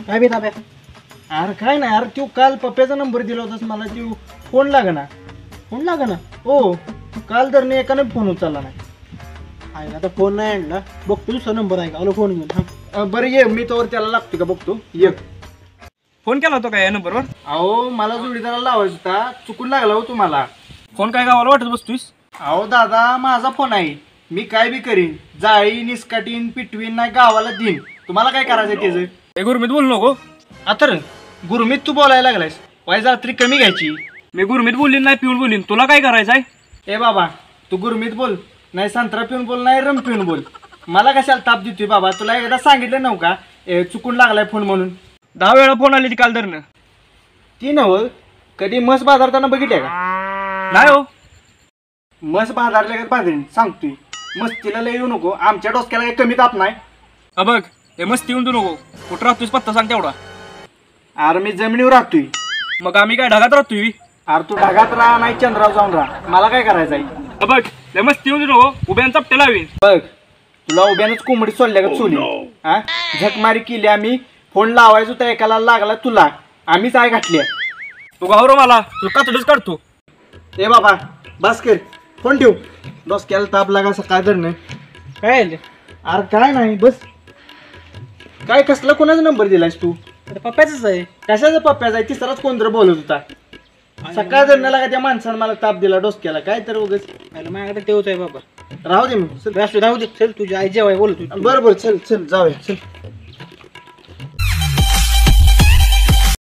काय बी ताब्या? अरे काय नाही, अरे तू काल पप्प्याचा नंबर दिला होतास मला, तू फोन लागना. हो, काल तर एकाने फोन उचलला नाही. आहे आता फोन नाही आणला, बघतो दुसरा नंबर आहे का, आलो फोन घेऊन. बरं ये, मी तोवर त्याला लागते का बघतो. ये. फोन केला होता काय या नंबरवर? अहो मला जोडीदाराला लावायचा होता, चुकून लागला हो तुम्हाला. फोन काय गावाला वाटत बसतोयस? अहो दादा, माझा फोन आहे, मी काय बी करीन, जाळी निस्काटीन पिटवीन नाही गावाला देईन. तुम्हाला काय करायचं त्याचं? हे गुरमीत बोलू नको. आता गुरुमीत तू बोलायला लागलायस, वायजा रात्री कमी घ्यायची. मी गुरमीत बोलीन नाही पिऊन बोलीन, तुला काय करायचंय? ए बाबा, तू गुरमीत बोल, नाही संत्रा पिऊन बोल, नाही रम पिऊन बोल. मला कशाला ताप देतोय बाबा? तुला एकदा सांगितलं नव्ह का चुकून लागलाय फोन म्हणून? 10 वेळा फोन आली ती काल धरणं. ती नव्ह, कधी म्हस बाजारताना बघितल्या का? नाही हो. म्हस बाजारल्या का बाजारीन सांगतोय, मस्तीला लय येऊ नको, आमच्या डोसक्याला काही कमी ताप नाही. बघ हे मस्ती येऊन तू नको. कुठं राहतोयस पत्ता सांग तेवढा. अरे मी जमिनीवर राहतोय. मग आम्ही काय ढगात राहतोय? अरे तू ढगात राहा नाही चंद्रावर जाऊन राहा, मला काय करायचंय? बघ हे मस्ती येऊन नको, उभ्यान चपटे लावीन. बघ तुला उभ्यानंच कोंबडी सोडल्या का चोली? हा, झकमारी केली आम्ही, फोन लावायचो तर एकाला लागला तुला, आम्हीच आहे घातल्या. तू गावर मला तू कातडच काढतो. ए बाबा बस कर, फोन ठेव, डोसक्याला ताप लागा सकाळ धरणं. काय अरे काय नाही, बस. काय कसला कोणाचा नंबर दिलायस तू? पप्प्याचाच आहे. कशाचा पप्प्याचा आहे? तिसराच कोणतरी बोलत होता. सकाळ धरण्याला का त्या माणसानं मला ताप दिला डोसक्याला, काय तर उगाच. माझ्याकडे तेवच आहे बाबा. राहू दे, मग राहू दे, चल तुझी आई जेवाय बोलत. बरं चल चल जाऊया चल.